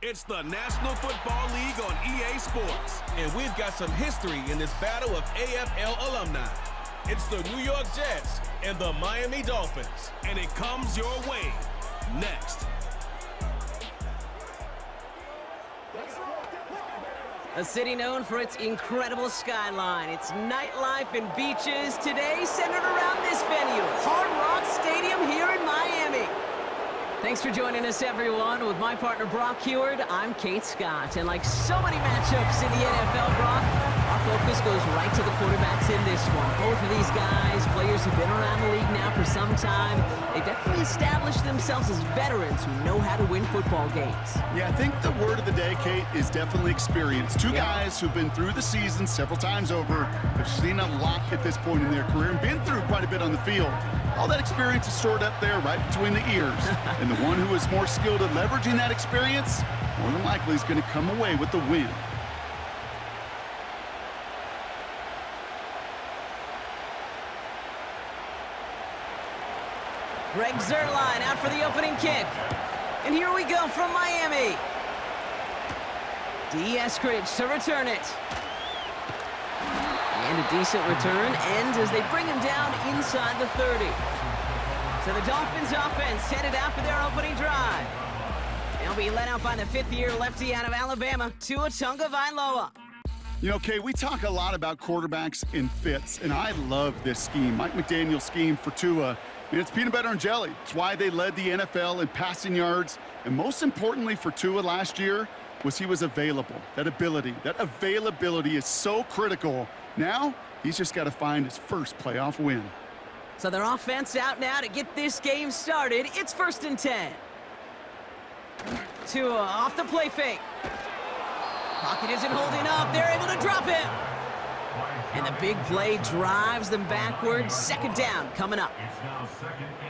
It's the National Football League on EA Sports. And we've got some history in this battle of AFL alumni. It's the New York Jets and the Miami Dolphins. And it comes your way next. A city known for its incredible skyline, its nightlife and beaches, today centered around this venue, Hard Rock Stadium here in Miami. Thanks for joining us, everyone. With my partner, Brock Heward, I'm Kate Scott. And like so many matchups in the NFL, Brock, our focus goes right to the quarterbacks in this one. Both of these guys, players who've been around the league now for some time, they've definitely established themselves as veterans who know how to win football games. Yeah, I think the word of the day, Kate, is definitely experience. Two guys who've been through the season several times over, have seen a lot at this point in their career, and been through quite a bit on the field. All that experience is stored up there right between the ears. And the one who is more skilled at leveraging that experience, more than likely is going to come away with the win. Greg Zuerlein out for the opening kick. And here we go from Miami. D. Eskridge to return it. And a decent return ends as they bring him down inside the 30. So the Dolphins offense headed out for their opening drive. They'll be led out by the fifth-year lefty out of Alabama, Tua Tagovailoa. You know, Kay, we talk a lot about quarterbacks in fits, and I love this scheme. Mike McDaniel's scheme for Tua. And it's peanut butter and jelly. It's why they led the NFL in passing yards. And most importantly for Tua last year was he was available. That availability is so critical. Now, he's just got to find his first playoff win. So their offense out now to get this game started. It's 1st and 10. Tua off the play fake. Pocket isn't holding up. They're able to drop him. And the big play drives them backwards. 2nd down coming up.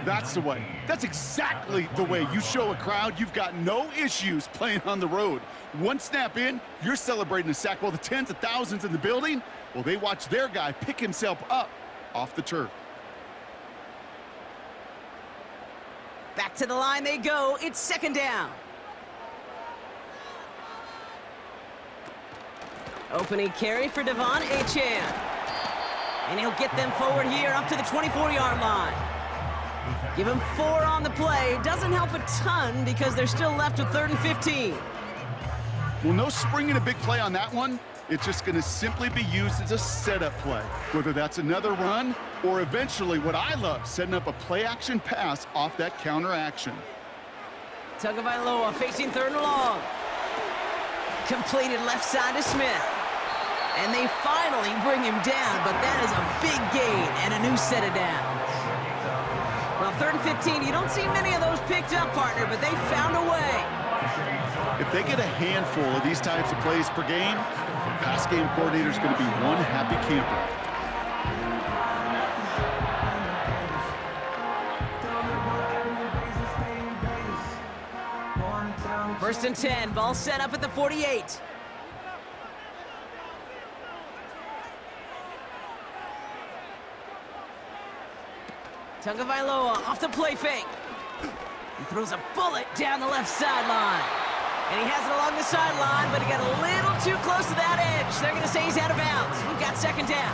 That's the way. That's exactly the way you show a crowd you've got no issues playing on the road. One snap in, you're celebrating a sack. While the tens of thousands in the building, well, they watch their guy pick himself up off the turf. Back to the line they go. It's 2nd down. Opening carry for Devon Achane. And he'll get them forward here up to the 24-yard line. Give him 4 on the play. Doesn't help a ton because they're still left with 3rd and 15. Well, no springing a big play on that one. It's just going to simply be used as a setup play, whether that's another run or eventually what I love, setting up a play-action pass off that counter action. Tagovailoa facing 3rd and long. Completed left side to Smith. And they finally bring him down, but that is a big gain and a new set of downs. Well, 3rd and 15, you don't see many of those picked up, partner, but they found a way. If they get a handful of these types of plays per game, the pass game coordinator is going to be one happy camper. 1st and 10, ball set up at the 48. Tagovailoa off the play fake. He throws a bullet down the left sideline. And he has it along the sideline, but he got a little too close to that edge. They're going to say he's out of bounds. We've got 2nd down.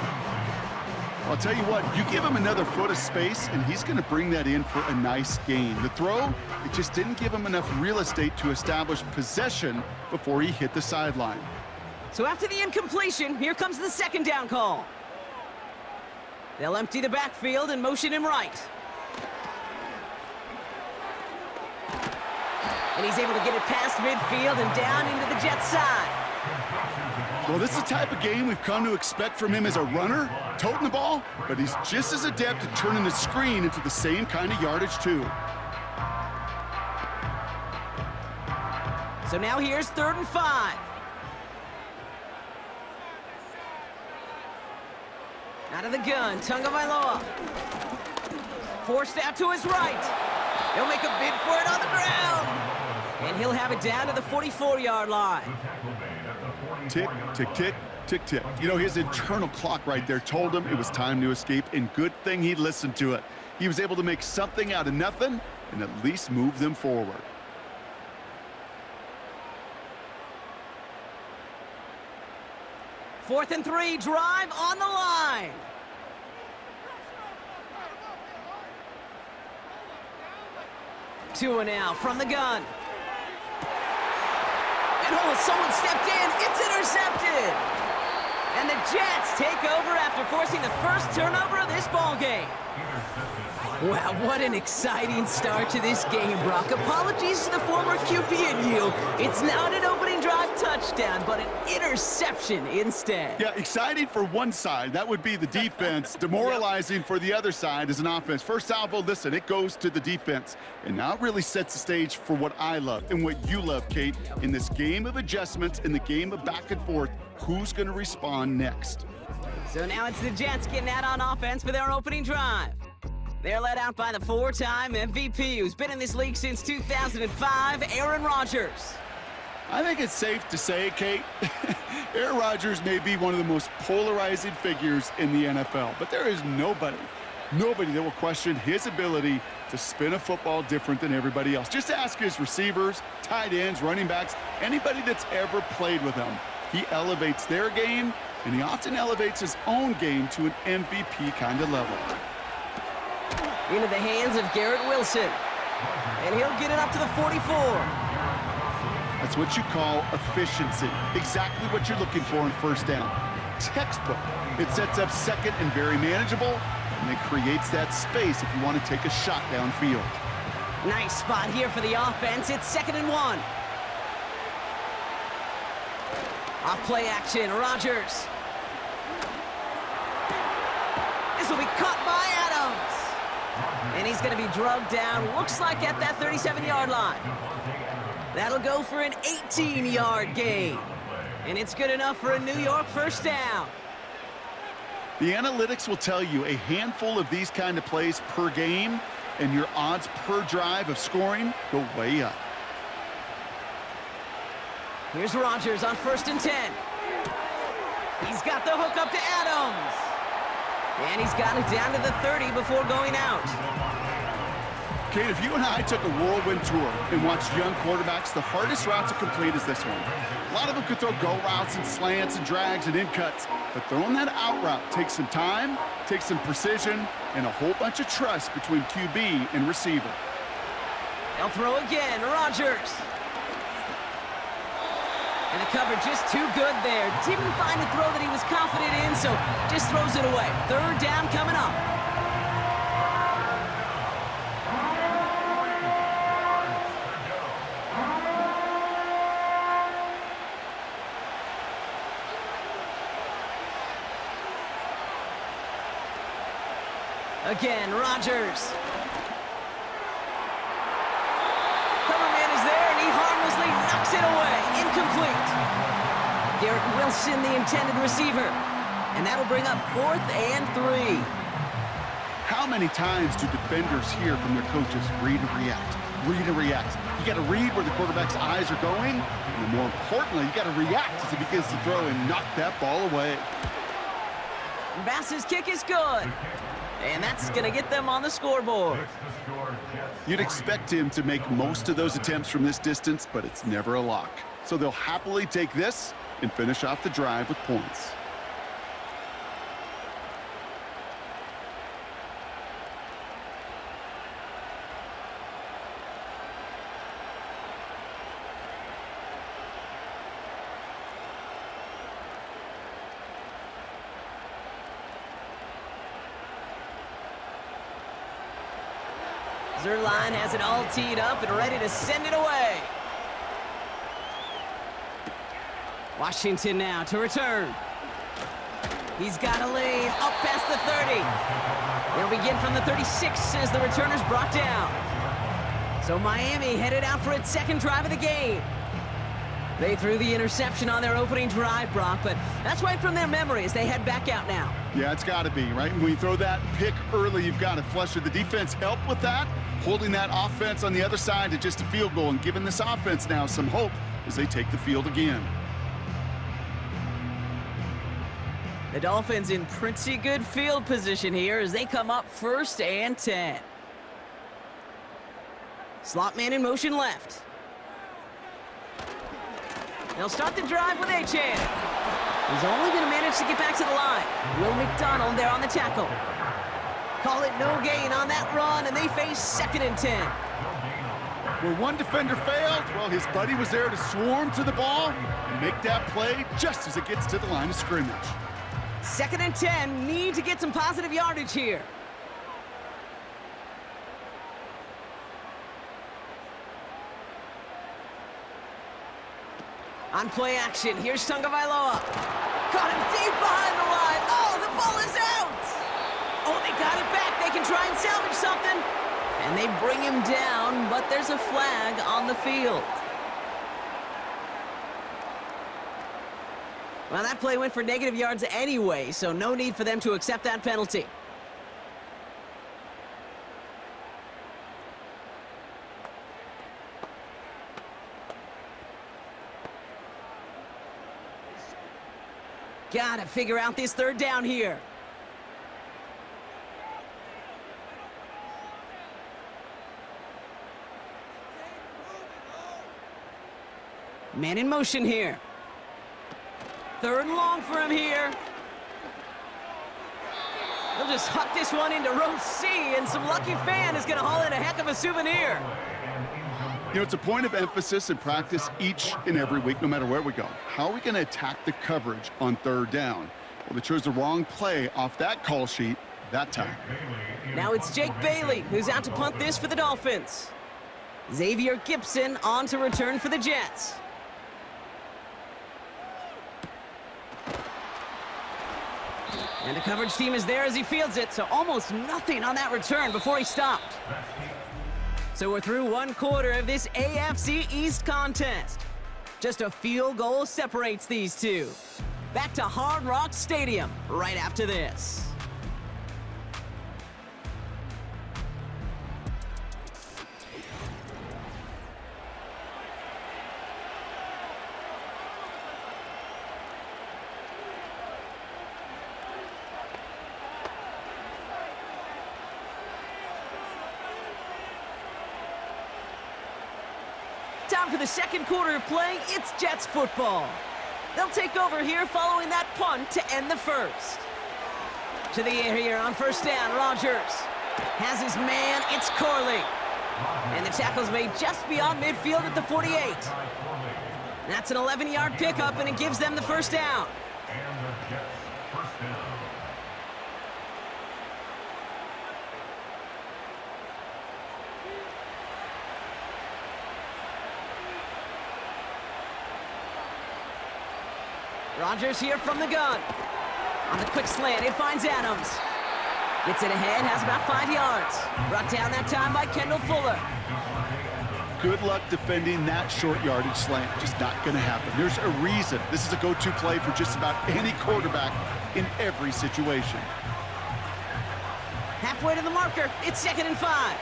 I'll tell you what, you give him another foot of space, and he's going to bring that in for a nice gain. The throw, it just didn't give him enough real estate to establish possession before he hit the sideline. So after the incompletion, here comes the 2nd down call. They'll empty the backfield and motion him right. And he's able to get it past midfield and down into the Jets' side. Well, this is the type of game we've come to expect from him as a runner, toting the ball, but he's just as adept at turning the screen into the same kind of yardage, too. So now here's 3rd and 5. Out of the gun, Tagovailoa. Forced out to his right. He'll make a bid for it on the ground. And he'll have it down to the 44-yard line. Tick, tick, tick, tick, tick. You know, his internal clock right there told him it was time to escape, and good thing he listened to it. He was able to make something out of nothing and at least move them forward. 4th and 3, drive on the line. Tua now from the gun. And someone stepped in. It's intercepted. And the Jets take over after forcing the first turnover of this ball game. Wow, what an exciting start to this game, Brock. Apologies to the former QB and you. It's not an opening drive touchdown, but an interception instead. Yeah, exciting for one side. That would be the defense. Demoralizing for the other side as an offense. First salvo, listen, it goes to the defense. And now it really sets the stage for what I love and what you love, Kate. In this game of adjustments, in the game of back and forth, who's going to respond next? So now it's the Jets getting out on offense for their opening drive. They're led out by the 4-time MVP who's been in this league since 2005, Aaron Rodgers. I think it's safe to say, Kate, Aaron Rodgers may be one of the most polarizing figures in the NFL, but there is nobody that will question his ability to spin a football different than everybody else. Just ask his receivers, tight ends, running backs, anybody that's ever played with him. He elevates their game, and he often elevates his own game to an MVP kind of level. Into the hands of Garrett Wilson. And he'll get it up to the 44. That's what you call efficiency. Exactly what you're looking for in first down. Textbook. It sets up second and very manageable, and it creates that space if you want to take a shot downfield. Nice spot here for the offense. It's 2nd and 1. Off play action, Rodgers. This will be caught by Adams. And he's going to be drugged down, looks like at that 37-yard line. That'll go for an 18-yard gain. And it's good enough for a New York first down. The analytics will tell you a handful of these kind of plays per game, and your odds per drive of scoring go way up. Here's Rodgers on 1st and 10. He's got the hook up to Adams. And he's got it down to the 30 before going out. Kate, if you and I took a whirlwind tour and watched young quarterbacks, the hardest route to complete is this one. A lot of them could throw go routes and slants and drags and in cuts, but throwing that out route takes some time, takes some precision, and a whole bunch of trust between QB and receiver. They'll throw again, Rodgers. And the cover just too good there. Didn't find a throw that he was confident in, so just throws it away. 3rd down coming up. Again, Rodgers. Coverman is there, and he harmlessly knocks it away. Incomplete. Garrett Wilson, the intended receiver. And that'll bring up 4th and 3. How many times do defenders hear from their coaches, read and react, read and react? You got to read where the quarterback's eyes are going, and more importantly, you got to react as he begins to throw and knock that ball away. Bass's kick is good. And that's going to get them on the scoreboard. You'd expect him to make most of those attempts from this distance, but it's never a lock. So they'll happily take this and finish off the drive with points. Zerline has it all teed up and ready to send it away. Washington now to return. He's got a lane up past the 30. They'll begin from the 36 as the returner's brought down. So Miami headed out for its 2nd drive of the game. They threw the interception on their opening drive, Brock, but that's right from their memory as they head back out now. Yeah, it's got to be, right? When you throw that pick early, you've got to flush it. The defense helped with that, holding that offense on the other side to just a field goal and giving this offense now some hope as they take the field again. The Dolphins in pretty good field position here as they come up 1st and 10. Slot man in motion left. They'll start the drive with Achane. He's only going to manage to get back to the line. Will McDonald there on the tackle. Call it no gain on that run, and they face 2nd and 10. Where one defender failed, well, his buddy was there to swarm to the ball and make that play just as it gets to the line of scrimmage. 2nd and 10, need to get some positive yardage here. On play action, here's Tagovailoa. Caught him deep behind the line. Oh, the ball is out! Oh, they got it back. They can try and salvage something. And they bring him down, but there's a flag on the field. Well, that play went for negative yards anyway, so no need for them to accept that penalty. Gotta figure out this 3rd down here. Man in motion here. 3rd and long for him here. He'll just huck this one into row C, and some lucky fan is going to haul in a heck of a souvenir. You know, it's a point of emphasis in practice each and every week, no matter where we go. How are we going to attack the coverage on 3rd down? Well, they chose the wrong play off that call sheet that time. Now it's Jake Bailey, who's out to punt this for the Dolphins. Xavier Gibson on to return for the Jets. And the coverage team is there as he fields it, so almost nothing on that return before he stopped. So we're through 1 quarter of this AFC East contest. Just a field goal separates these two. Back to Hard Rock Stadium right after this. Time for the 2nd quarter of play. It's Jets football. They'll take over here following that punt to end the 1st. To the air here on 1st down, Rodgers has his man, it's Corley. And the tackle's made just beyond midfield at the 48. That's an 11-yard pickup, and it gives them the 1st down. Rodgers here from the gun. On the quick slant, it finds Adams. Gets it ahead, has about 5 yards. Brought down that time by Kendall Fuller. Good luck defending that short yardage slant. Just not going to happen. There's a reason this is a go-to play for just about any quarterback in every situation. Halfway to the marker, it's 2nd and 5.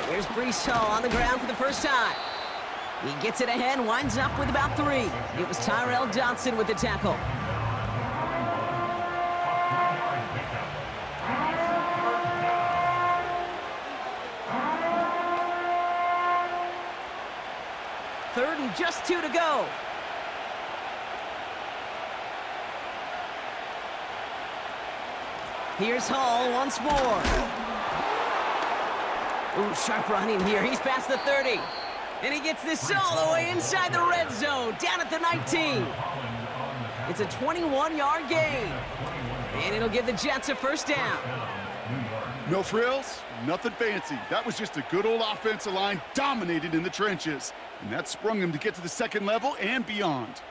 Here's Breece Hall on the ground for the 1st time. He gets it ahead, winds up with about 3. It was Tyrell Johnson with the tackle. Third and just 2 to go. Here's Hall once more. Ooh, sharp running here. He's past the 30. And he gets this all the way inside the red zone, down at the 19. It's a 21-yard gain. And it'll give the Jets a 1st down. No frills, nothing fancy. That was just a good old offensive line dominated in the trenches. And that sprung them to get to the 2nd level and beyond.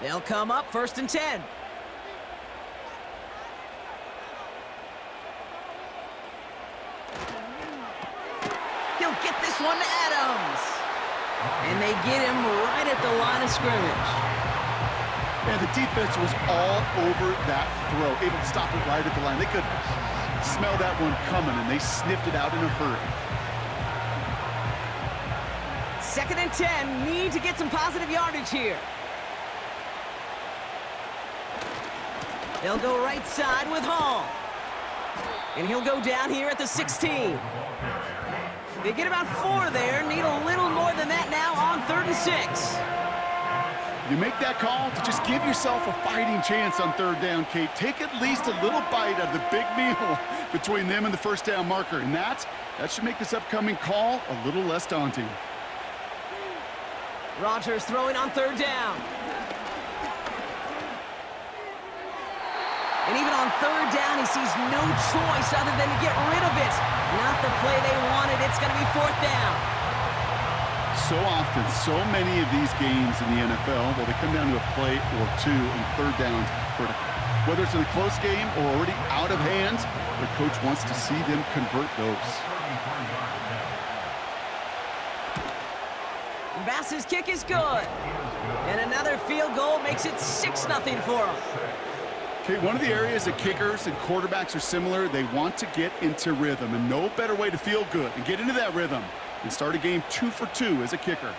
They'll come up 1st and 10. He'll get this one to Adams. And they get him right at the line of scrimmage. And the defense was all over that throw, able to stop it right at the line. They could smell that one coming, and they sniffed it out in a hurry. 2nd and 10, need to get some positive yardage here. They'll go right side with Hall. And he'll go down here at the 16. They get about 4 there, need a little more than that now on 3rd and 6. You make that call to just give yourself a fighting chance on 3rd down, Kate. Take at least a little bite out of the big meal between them and the 1st down marker, and that should make this upcoming call a little less daunting. Rodgers throwing on 3rd down. And even on 3rd down, he sees no choice other than to get rid of it. Not the play they wanted. It's going to be 4th down. So often, so many of these games in the NFL, well, they come down to a play or two, and 3rd down's critical. Whether it's in a close game or already out of hand, the coach wants to see them convert those. Bass's kick is good. And another field goal makes it 6-0 for him. Okay, one of the areas that kickers and quarterbacks are similar, they want to get into rhythm, and no better way to feel good and get into that rhythm and start a game 2 for 2 as a kicker.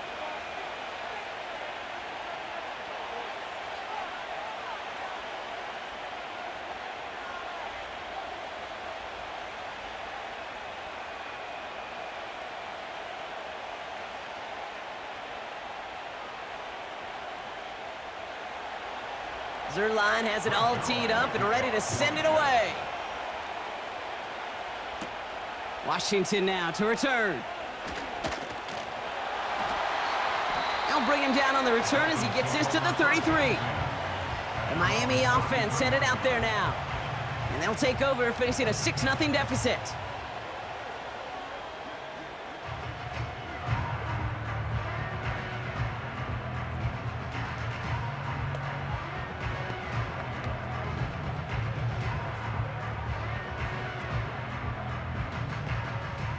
Zerline has it all teed up and ready to send it away. Washington now to return. They'll bring him down on the return as he gets this to the 33. The Miami offense headed out there now. And they'll take over facing a 6-0 deficit.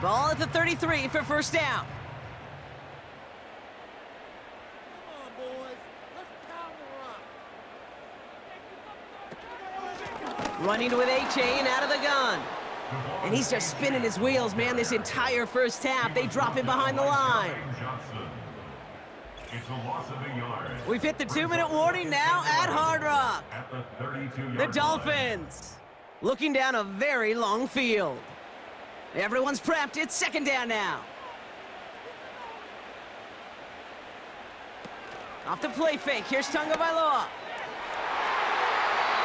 Ball at the 33 for 1st down. Come on, boys. Let's power up. Running with A-Chain out of the gun. And he's just spinning his wheels, man, this entire 1st half. They drop him behind the line. It's a loss of a yard. We've hit the 2-minute warning now at Hard Rock. At the 32-yard The Dolphins looking down a very long field. Everyone's prepped. It's 2nd down now. Off the play fake. Here's Tonga Bailoa.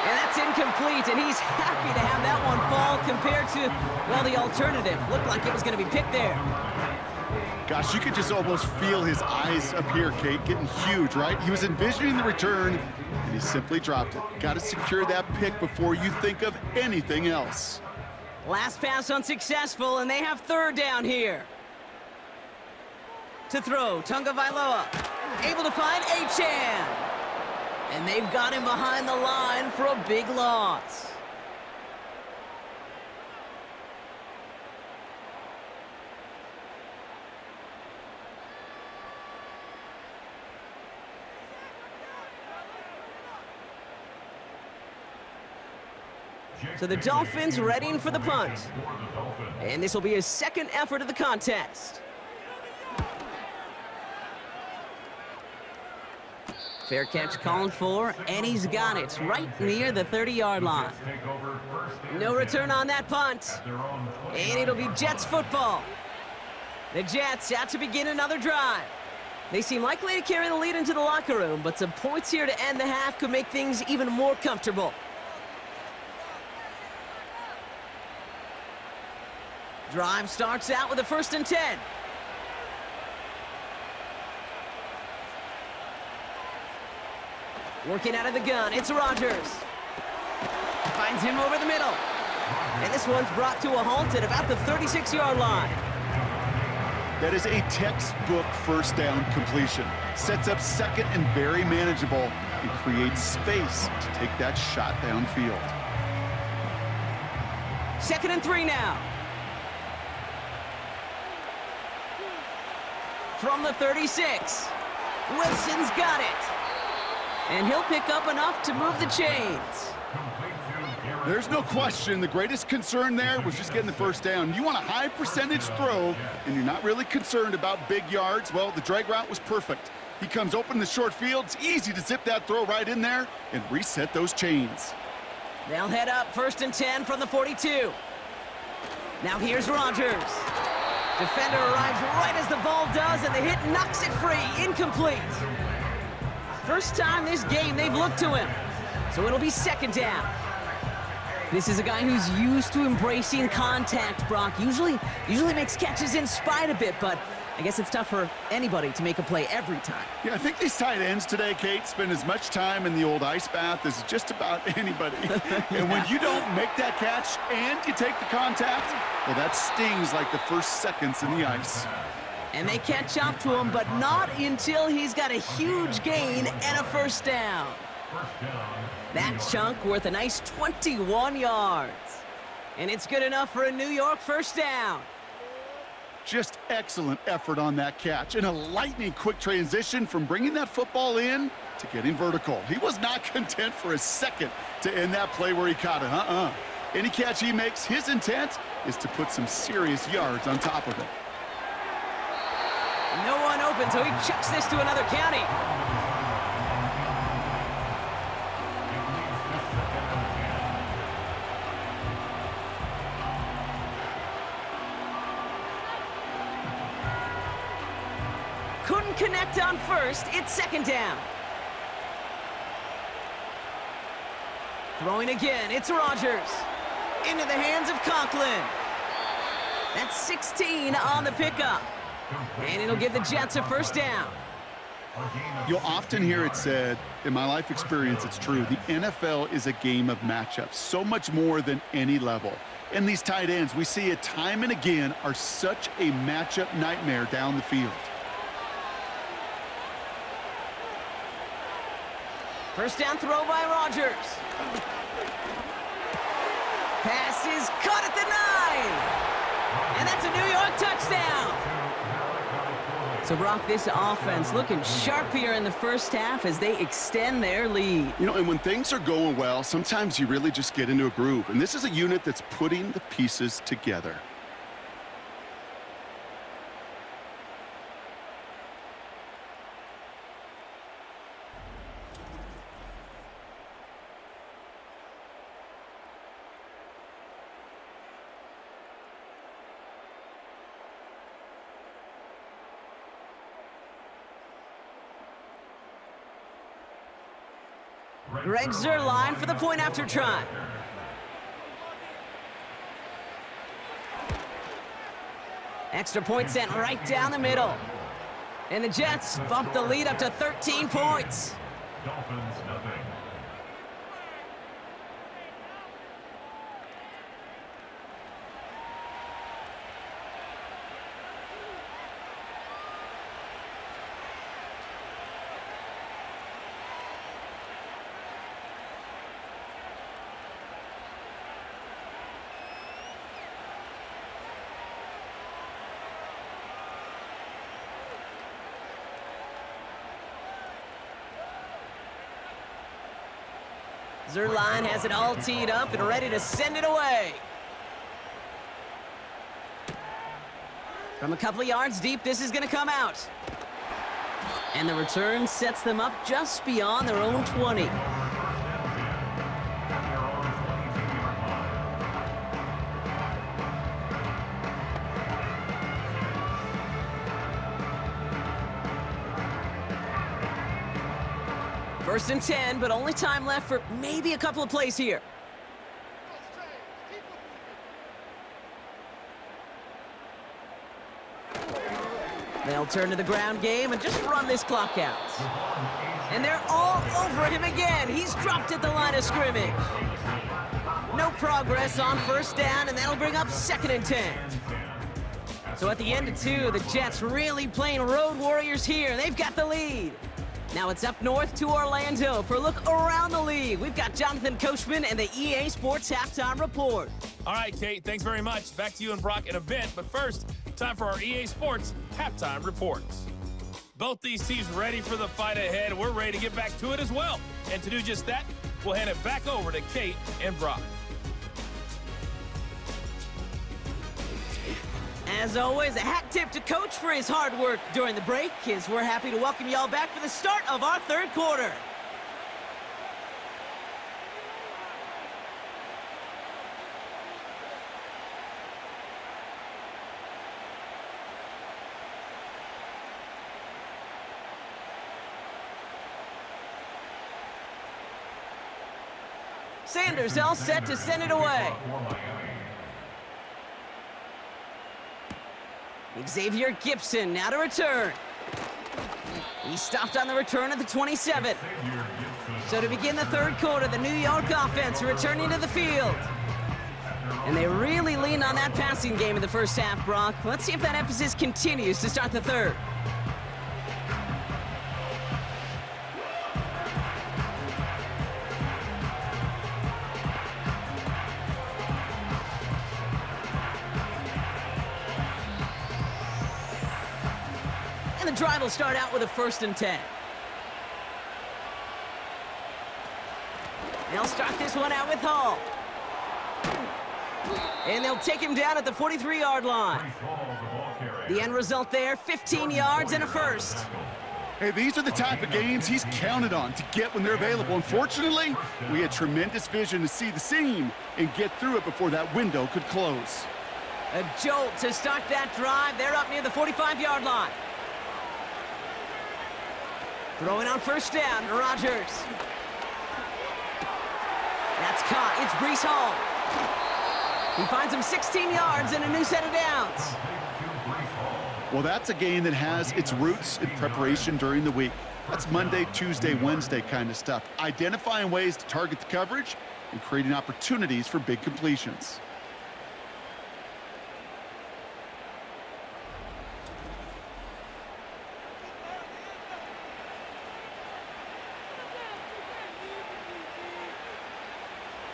And that's incomplete, and he's happy to have that one fall compared to, well, the alternative. Looked like it was going to be picked there. Gosh, you could just almost feel his eyes up here, Kate, getting huge, right? He was envisioning the return, and he simply dropped it. Got to secure that pick before you think of anything else. Last pass unsuccessful, and they have 3rd down here. To throw, Tonga Bailoa, able to find A-Chan. And they've got him behind the line for a big loss. So the Dolphins readying for the punt. And this will be his 2nd effort of the contest. Fair catch called for, and he's got it right near the 30-yard line. No return on that punt. And it'll be Jets football. The Jets out to begin another drive. They seem likely to carry the lead into the locker room, but some points here to end the half could make things even more comfortable. Drive starts out with a 1st and 10. Working out of the gun, it's Rodgers. Finds him over the middle. And this one's brought to a halt at about the 36-yard line. That is a textbook 1st down completion. Sets up 2nd and very manageable and creates space to take that shot downfield. 2nd and 3 now. From the 36, Wilson's got it. And he'll pick up enough to move the chains. There's no question. The greatest concern there was just getting the 1st down. You want a high percentage throw, and you're not really concerned about big yards. Well, the drag route was perfect. He comes open in the short field. It's easy to zip that throw right in there and reset those chains. They'll head up 1st and 10 from the 42. Now here's Rodgers. Defender arrives right as the ball does, and the hit knocks it free. Incomplete. First time this game they've looked to him. So it'll be 2nd down. This is a guy who's used to embracing contact, Brock. Usually makes catches in spite of it, but I guess it's tough for anybody to make a play every time. Yeah, I think these tight ends today, Kate, spend as much time in the old ice bath as just about anybody. And when you don't make that catch and you take the contact, well, that stings like the first seconds in the ice. And they catch up to him, but not until he's got a huge gain and a 1st down. That chunk worth a nice 21 yards. And it's good enough for a New York 1st down. Just excellent effort on that catch, and a lightning quick transition from bringing that football in to getting vertical. He was not content for a second to end that play where he caught it. Any catch he makes, his intent is to put some serious yards on top of it. No one open, so he chucks this to another county. Couldn't connect on 1st. It's 2nd down. Throwing again. It's Rodgers. Into the hands of Conklin. That's 16 on the pickup. And it'll give the Jets a 1st down. You'll often hear it said, in my life experience, it's true, the NFL is a game of matchups, so much more than any level. And these tight ends, we see it time and again, are such a matchup nightmare down the field. 1st down throw by Rodgers. Pass is caught at the 9. And that's a New York touchdown. So, Brock, this offense looking sharp here in the 1st half as they extend their lead. You know, and when things are going well, sometimes you really just get into a groove. And this is a unit that's putting the pieces together. Greg Zuerlein for the point after try. Extra point sent right down the middle. And the Jets bump the lead up to 13 points. Dolphins, nothing. Zuerlein has it all teed up and ready to send it away. From a couple of yards deep, this is going to come out. And the return sets them up just beyond their own 20. First and 10, but only time left for maybe a couple of plays here. They'll turn to the ground game and just run this clock out. And they're all over him again. He's dropped at the line of scrimmage. No progress on 1st down, and that'll bring up 2nd and 10. So at the end of 2, the Jets really playing road warriors here. They've got the lead. Now it's up north to Orlando for a look around the league. We've got Jonathan Coachman and the EA Sports Halftime Report. All right, Kate, thanks very much. Back to you and Brock in a bit. But first, time for our EA Sports Halftime Reports. Both these teams ready for the fight ahead. We're ready to get back to it as well. And to do just that, we'll hand it back over to Kate and Brock. As always, a hat tip to Coach for his hard work during the break, as we're happy to welcome y'all back for the start of our 3rd quarter. Sanders all set to send it away. Xavier Gibson now to return. He stopped on the return at the 27. So to begin the third quarter, the New York offense returning to the field. And they really leaned on that passing game in the first half, Brock. Let's see if that emphasis continues to start the third. And the drive will start out with a 1st and 10. They'll start this one out with Hall. And they'll take him down at the 43-yard line. The end result there, 15 yards and a first. Hey, these are the type of games he's counted on to get when they're available. Unfortunately, we had tremendous vision to see the seam and get through it before that window could close. A jolt to start that drive. They're up near the 45-yard line. Throwing on 1st down, Rodgers. That's caught. It's Breece Hall. He finds him 16 yards and a new set of downs. Well, that's a game that has its roots in preparation during the week. That's Monday, Tuesday, Wednesday kind of stuff. Identifying ways to target the coverage and creating opportunities for big completions.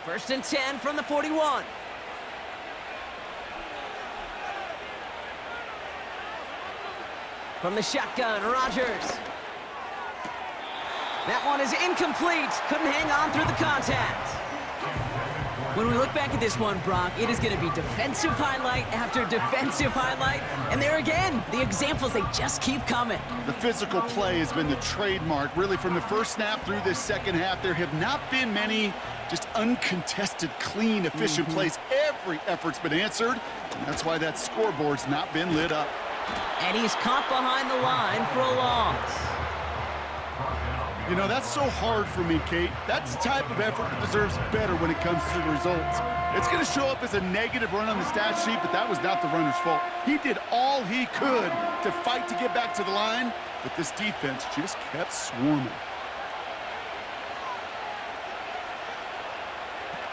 First and 10 from the 41. From the shotgun, Rodgers. That one is incomplete. Couldn't hang on through the contact. When we look back at this one, Brock, it is going to be defensive highlight after defensive highlight. And there again, the examples, they just keep coming. The physical play has been the trademark. Really, from the first snap through this second half, there have not been many just uncontested, clean, efficient plays. Every effort's been answered, and that's why that scoreboard's not been lit up. And he's caught behind the line for a loss. You know, that's so hard for me, Kate. That's the type of effort that deserves better when it comes to the results. It's going to show up as a negative run on the stat sheet, but that was not the runner's fault. He did all he could to fight to get back to the line, but this defense just kept swarming.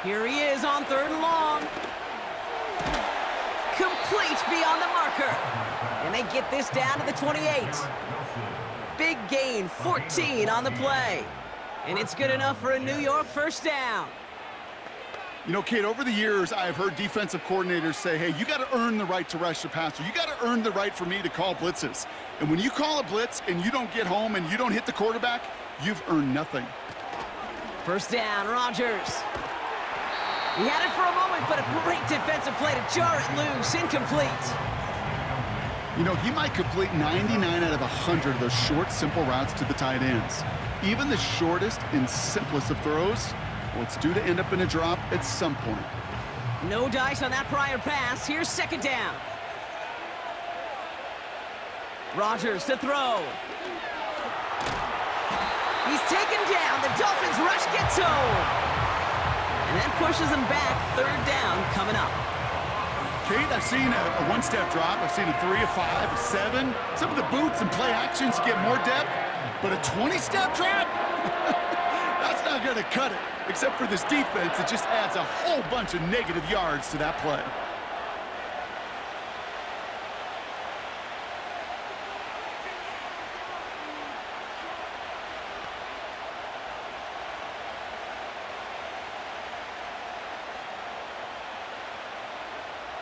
Here he is on 3rd and long. Complete beyond the marker. And they get this down to the 28. Big gain, 14 on the play. And it's good enough for a New York 1st down. You know, Kate, over the years, I've heard defensive coordinators say, hey, you got to earn the right to rush the passer. You got to earn the right for me to call blitzes. And when you call a blitz and you don't get home and you don't hit the quarterback, you've earned nothing. 1st down, Rodgers. He had it for a moment, but a great defensive play to jar it loose. Incomplete. You know, he might complete 99 out of 100 of those short, simple routes to the tight ends. Even the shortest and simplest of throws, well, it's due to end up in a drop at some point. No dice on that prior pass. Here's 2nd down. Rodgers to throw. He's taken down. The Dolphins rush gets home. And that pushes them back. 3rd down coming up. Kate, I've seen a one-step drop. I've seen a 3, a 5, a 7. Some of the boots and play actions get more depth, but a 20-step drop? That's not going to cut it. Except for this defense, it just adds a whole bunch of negative yards to that play.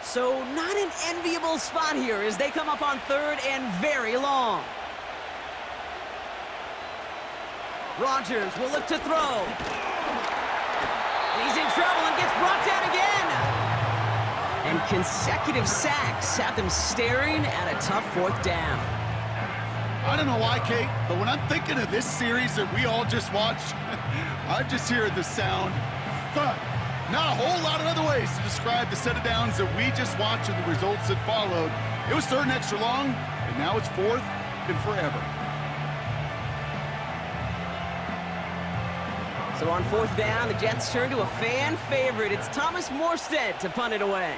So not an enviable spot here as they come up on 3rd and very long. Rodgers will look to throw. And he's in trouble and gets brought down again. And consecutive sacks have them staring at a tough 4th down. I don't know why, Kate, but when I'm thinking of this series that we all just watched, I just hear the sound thud. Not a whole lot of other ways to describe the set of downs that we just watched and the results that followed. It was 3rd and extra long, and now it's 4th and forever. So on 4th down, the Jets turn to a fan favorite. It's Thomas Morstead to punt it away.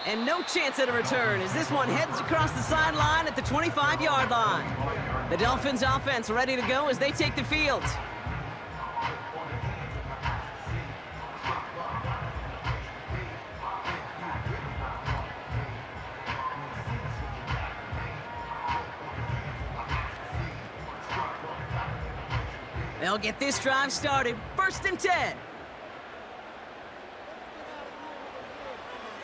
And no chance at a return as this one heads across the sideline at the 25-yard line. The Dolphins offense ready to go as they take the field. They'll get this drive started. 1st and 10.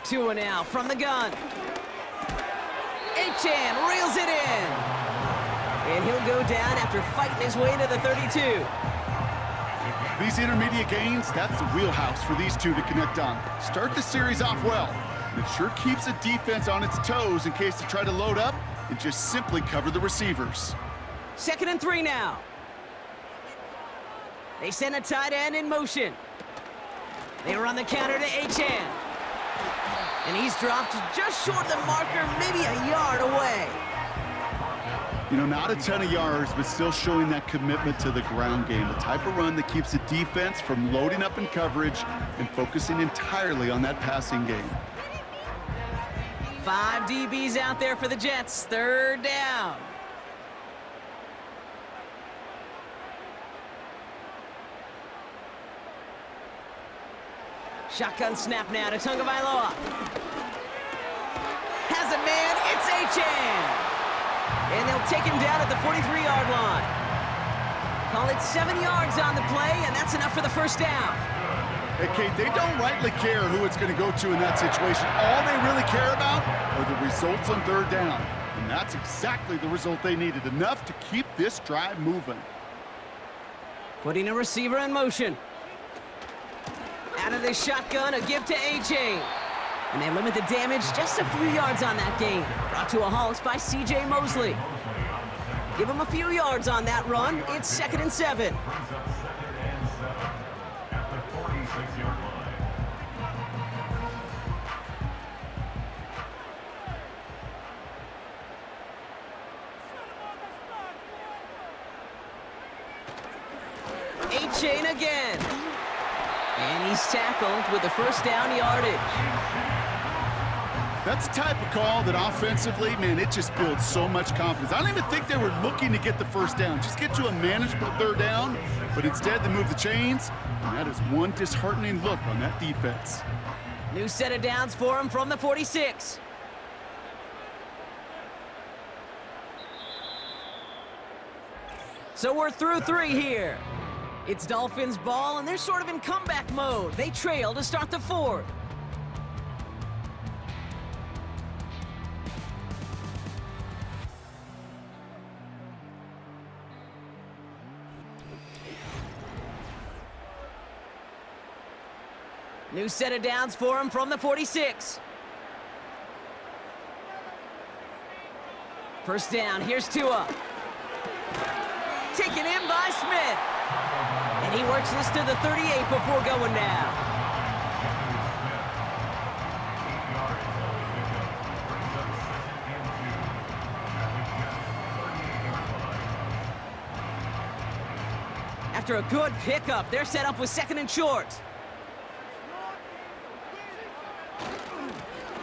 Tua now from the gun. Achane reels it in. And he'll go down after fighting his way to the 32. These intermediate gains, that's the wheelhouse for these two to connect on. Start the series off well. It sure keeps the defense on its toes in case they try to load up and just simply cover the receivers. 2nd and 3 now. They send a tight end in motion. They run the counter to Achane. And he's dropped just short of the marker, maybe a yard away. You know, not a ton of yards, but still showing that commitment to the ground game. The type of run that keeps the defense from loading up in coverage and focusing entirely on that passing game. 5 DBs out there for the Jets. 3rd down. Shotgun snap now to Tagovailoa. Has a man, it's Achane. And they'll take him down at the 43-yard line. Call it 7 yards on the play, and that's enough for the 1st down. Hey, Kate, they don't rightly care who it's going to go to in that situation. All they really care about are the results on 3rd down. And that's exactly the result they needed. Enough to keep this drive moving. Putting a receiver in motion. Out of the shotgun, a give to Achane. And they limit the damage just a few yards on that gain. Brought to a halt by C.J. Mosley. Give him a few yards on that run. It's 2nd and 7. At the 46-yard line. Achane again. And he's tackled with the 1st down yardage. That's the type of call that offensively, man, it just builds so much confidence. I don't even think they were looking to get the 1st down. Just get to a manageable 3rd down, but instead they move the chains, and that is one disheartening look on that defense. New set of downs for him from the 46. So we're through 3 here. It's Dolphins ball, and they're sort of in comeback mode. They trail to start the 4th. New set of downs for him from the 46. 1st down, here's Tua. Taken in by Smith. And he works this to the 38 before going down. After a good pickup, they're set up with 2nd and short.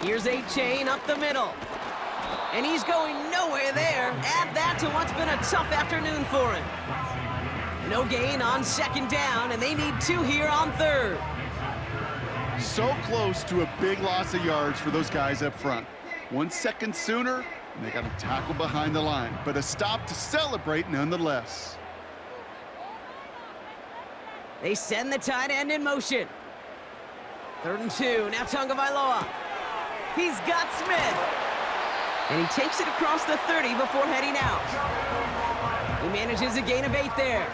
Here's Achane up the middle. And he's going nowhere there. Add that to what's been a tough afternoon for him. No gain on 2nd down, and they need 2 here on 3rd. So close to a big loss of yards for those guys up front. 1 second sooner, and they got to tackle behind the line. But a stop to celebrate nonetheless. They send the tight end in motion. 3rd and 2, now Tagovailoa. He's got Smith. And he takes it across the 30 before heading out. He manages a gain of 8 there.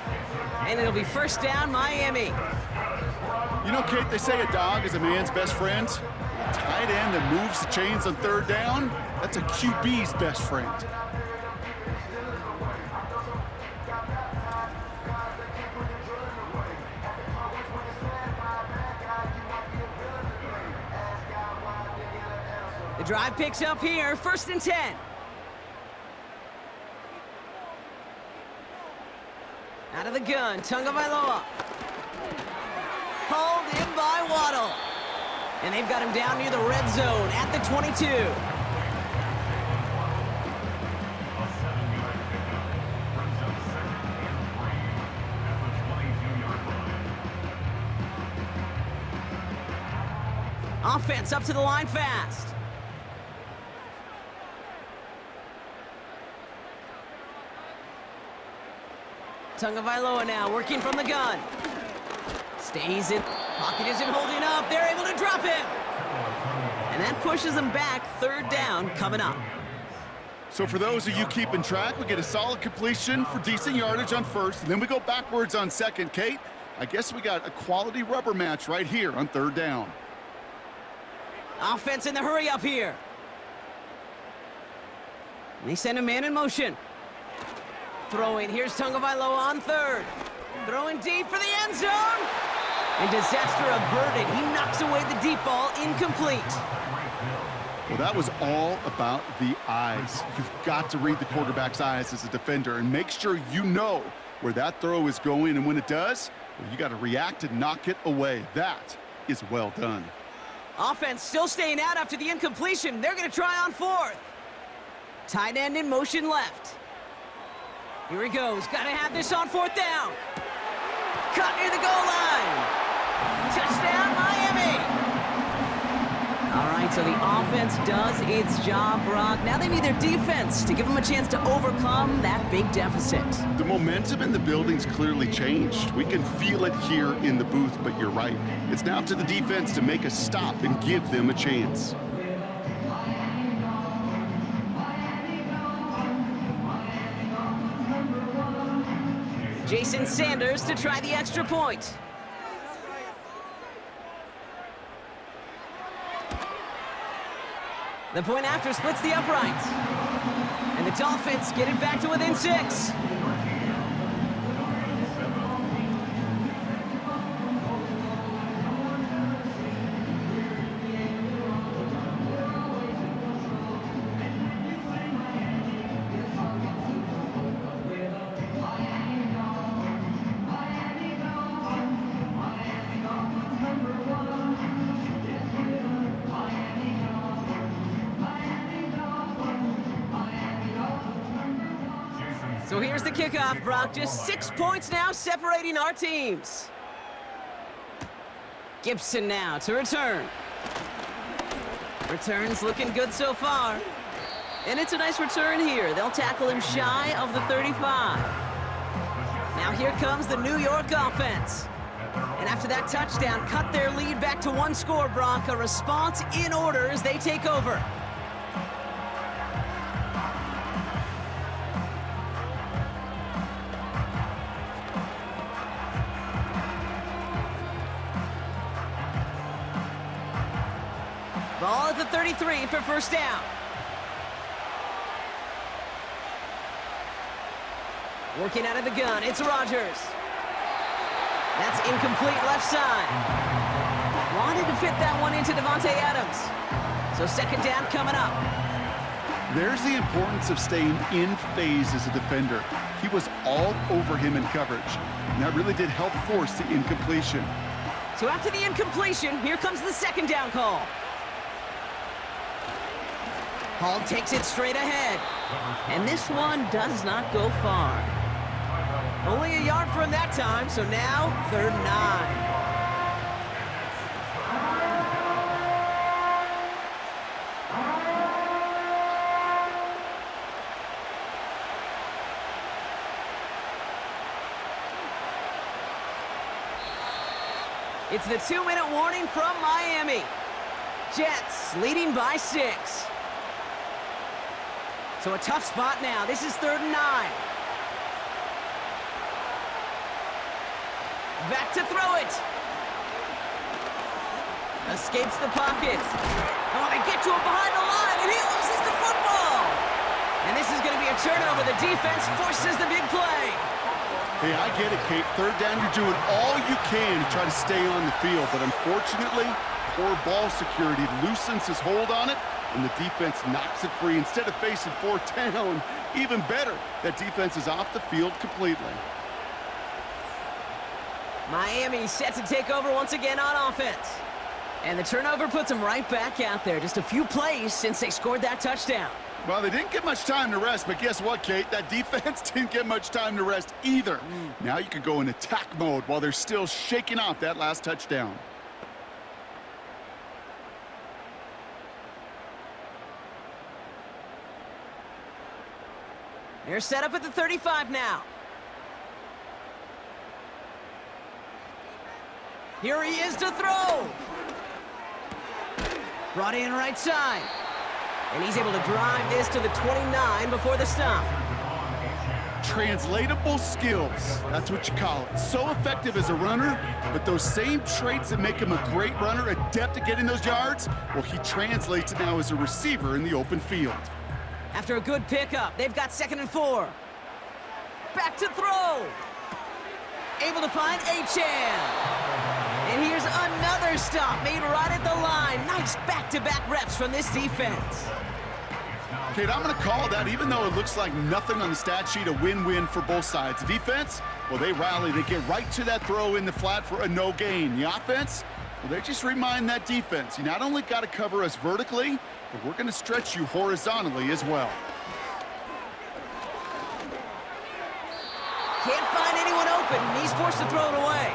And it'll be 1st down, Miami. You know, Kate, they say a dog is a man's best friend. A tight end that moves the chains on 3rd down, that's a QB's best friend. The drive picks up here, 1st and 10. Out of the gun, Tagovailoa. Hauled in by Waddle. And they've got him down near the red zone at the 22. A 7-yard pickup brings up 2nd and 3 at the 22-yard line. Offense up to the line fast. Tagovailoa now working from the gun. Stays in. Pocket isn't holding up. They're able to drop him. And that pushes them back. 3rd down coming up. So for those of you keeping track, we get a solid completion for decent yardage on 1st, and then we go backwards on 2nd. Kate, I guess we got a quality rubber match right here on 3rd down. Offense in the hurry up here. And they send a man in motion. Throwing. Here's Tagovailoa on 3rd. Throwing deep for the end zone. And disaster averted. He knocks away the deep ball, incomplete. Well, that was all about the eyes. You've got to read the quarterback's eyes as a defender and make sure you know where that throw is going. And when it does, well, you got to react and knock it away. That is well done. Offense still staying out after the incompletion. They're going to try on 4th. Tight end in motion left. Here he goes. Got to have this on 4th down. Cut near the goal line. Touchdown, Miami. All right, so the offense does its job, Brock. Now they need their defense to give them a chance to overcome that big deficit. The momentum in the building's clearly changed. We can feel it here in the booth, but you're right. It's now up to the defense to make a stop and give them a chance. Jason Sanders to try the extra point. The point after splits the uprights. And the Dolphins get it back to within 6. So here's the kickoff, Brock. Just 6 points now separating our teams. Gibson now to return. Return's looking good so far. And it's a nice return here. They'll tackle him shy of the 35. Now here comes the New York offense. And after that touchdown, cut their lead back to 1 score, Brock. A response in order as they take over. Ball at the 33 for 1st down. Working out of the gun, it's Rodgers. That's incomplete left side. Wanted to fit that one into Devontae Adams. So 2nd down coming up. There's the importance of staying in phase as a defender. He was all over him in coverage, and that really did help force the incompletion. So after the incompletion, here comes the 2nd down call. Hall takes it straight ahead. And this one does not go far. Only a yard from that time, so now 3rd and 9. It's the 2-minute warning from Miami. Jets leading by 6. So a tough spot now. This is 3rd and 9. Back to throw it. Escapes the pocket. Oh, they get to him behind the line, and he loses the football. And this is going to be a turnover. The defense forces the big play. Hey, I get it, Kate. 3rd down, you're doing all you can to try to stay on the field. But unfortunately, poor ball security loosens his hold on it, and the defense knocks it free. Instead of facing 4th down, even better, that defense is off the field completely. Miami set to take over once again on offense. And the turnover puts them right back out there. Just a few plays since they scored that touchdown. Well, they didn't get much time to rest, but guess what, Kate? That defense didn't get much time to rest either. Now you can go in attack mode while they're still shaking off that last touchdown. They're set up at the 35 now. Here he is to throw. Brought in right side. And he's able to drive this to the 29 before the stop. Translatable skills, that's what you call it. So effective as a runner, but those same traits that make him a great runner, adept at getting those yards, well, he translates it now as a receiver in the open field. After a good pickup, they've got 2nd and 4. Back to throw. Able to find Achane. And here's another stop made right at the line. Nice back-to-back reps from this defense. Kate, I'm going to call that, even though it looks like nothing on the stat sheet, a win-win for both sides. The defense, well, they rally. They get right to that throw in the flat for a no gain. The offense, well, they just remind that defense, you not only got to cover us vertically, but we're going to stretch you horizontally as well. Can't find anyone open, and he's forced to throw it away.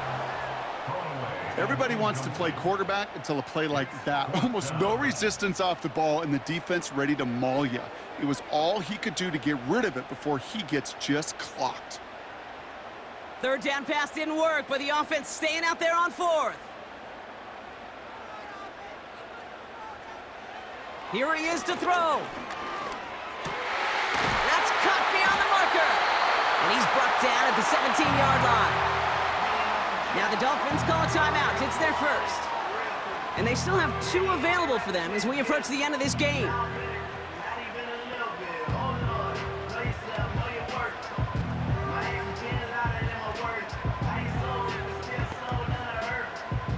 Everybody wants to play quarterback until a play like that. Almost no resistance off the ball and the defense ready to maul you. It was all he could do to get rid of it before he gets just clocked. 3rd down pass didn't work, but the offense staying out there on 4th. Here he is to throw. That's cut beyond the marker. And he's brought down at the 17-yard line. Now the Dolphins call a timeout. It's their first. And they still have 2 available for them as we approach the end of this game.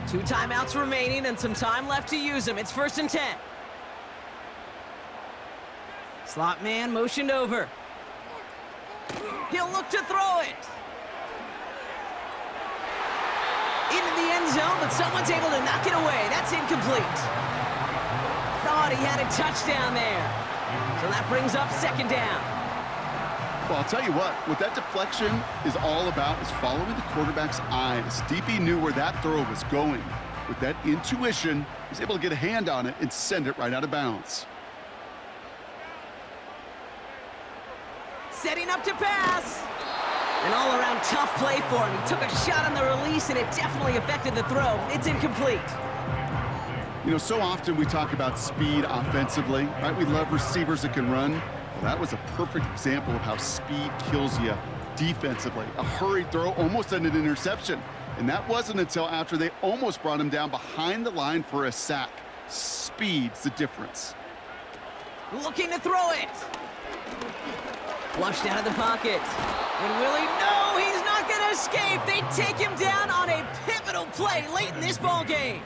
2 timeouts remaining and some time left to use them. It's 1st and 10. Slot man motioned over. He'll look to throw it. Into the end zone, but someone's able to knock it away. That's incomplete. Thought he had a touchdown there. So that brings up 2nd down. Well, I'll tell you what that deflection is all about is following the quarterback's eyes. DB knew where that throw was going. With that intuition, he was able to get a hand on it and send it right out of bounds. Setting up to pass. An all-around tough play for him. He took a shot on the release, and it definitely affected the throw. It's incomplete. You know, so often we talk about speed offensively, right? We love receivers that can run. Well, that was a perfect example of how speed kills you defensively. A hurried throw, almost an interception. And that wasn't until after they almost brought him down behind the line for a sack. Speed's the difference. Looking to throw it. Flushed out of the pocket. And Willie, no, he's not going to escape. They take him down on a pivotal play late in this ball game.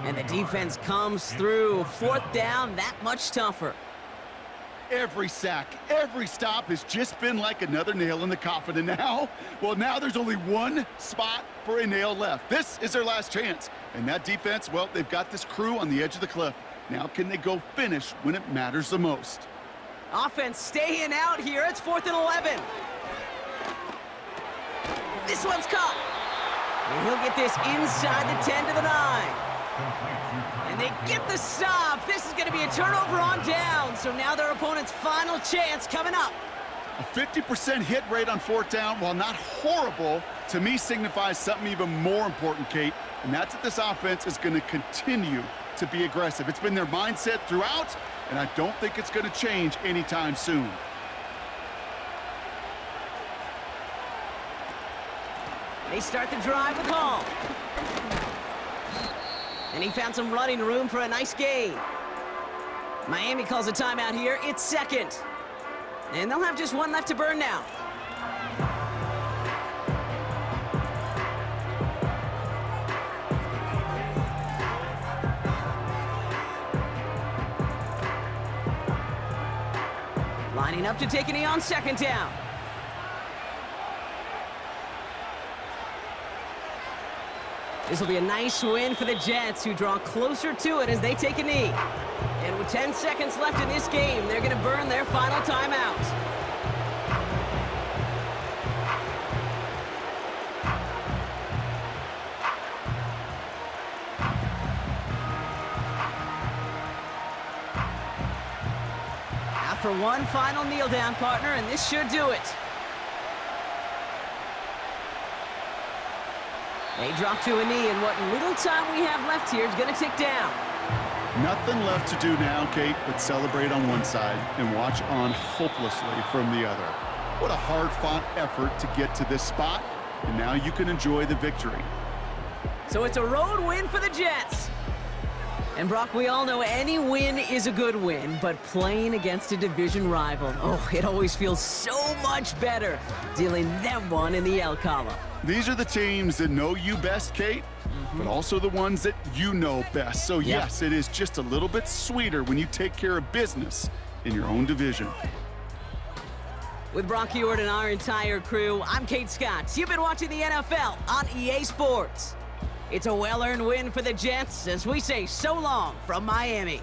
And the defense comes through. 4th down, that much tougher. Every sack, every stop has just been like another nail in the coffin. And now, well, now there's only one spot for a nail left. This is their last chance. And that defense, well, they've got this crew on the edge of the cliff. Now can they go finish when it matters the most? Offense staying out here. It's 4th and 11. This one's caught. And he'll get this inside the 10 to the 9. And they get the stop. This is going to be a turnover on down. So now their opponent's final chance coming up. A 50% hit rate on 4th down, while not horrible, to me signifies something even more important, Kate. And that's that this offense is going to continue to be aggressive. It's been their mindset throughout, and I don't think it's going to change anytime soon. They start the drive with Hall. And he found some running room for a nice gain. Miami calls a timeout here. It's 2nd. And they'll have just 1 left to burn now. Lining up to take a knee on 2nd down. This will be a nice win for the Jets, who draw closer to it as they take a knee. And with 10 seconds left in this game, they're going to burn their final timeout. For one final kneel down, partner, and this should do it. They drop to a knee, and what little time we have left here is going to tick down. Nothing left to do now, Kate, but celebrate on one side and watch on hopelessly from the other. What a hard-fought effort to get to this spot, and now you can enjoy the victory. So it's a road win for the Jets. And Brock, we all know any win is a good win, but playing against a division rival, oh, it always feels so much better dealing them one in the L column. These are the teams that know you best, Kate, but also the ones that you know best. So yes, it is just a little bit sweeter when you take care of business in your own division. With Brock Ewart and our entire crew, I'm Kate Scott. You've been watching the NFL on EA Sports. It's a well-earned win for the Jets as we say so long from Miami.